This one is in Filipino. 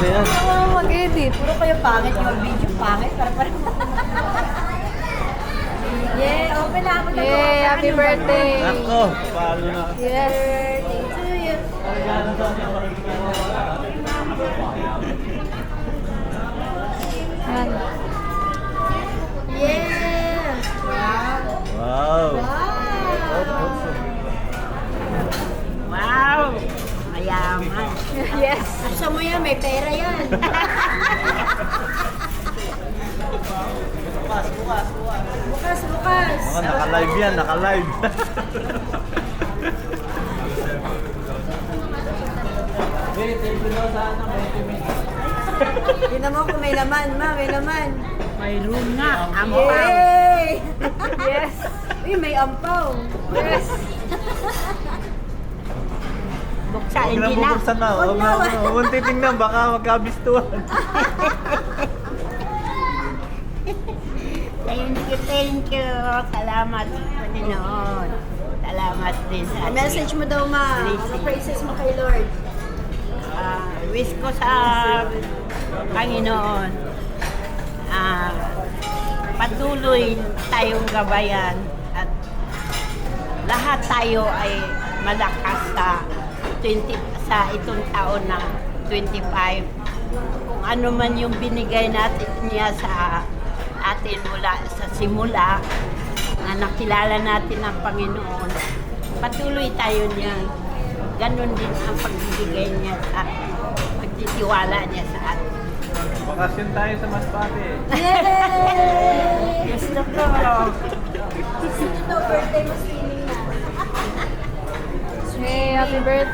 na yan. Oo, mag-edit. Puro kayo pangit yung video. Pangit. Para. Yeah, open na. Yay, happy birthday. Ako, paano na? Yes. Birthday to you. Yan. Yeah. Wow. Wow. Wow. Mayaman. Yes. Asa mo yan? May pera yan. Bukas. Ako, naka-live yan, naka-live. Tingnan mo kung may laman, ma. May laman. Mayroon nga, Yay! Yes. Uy, may ampaw. Yes. Buksa, Huwag na hindi na. bubuksan na. Huwag na. Huwag mong titingnan, baka magkabistuhan. Thank you. Salamat, Panginoon. Salamat din sa Message mo daw, ma. Ano praises mo kay Lord? wish ko sa Panginoon, patuloy tayong gabayan at lahat tayo ay malakas sa itong taon na 25. Kung ano man yung binigay natin niya sa atin mula sa simula na nakilala natin ang Panginoon, patuloy tayo niyan. Ganon din ang pagbibigay niya sa pagtitiwala niya sa atin. Bakasyon tayo sa Masbate. Yay! Gusto ko. Sino birthday mo feeling na? Yay, happy birthday.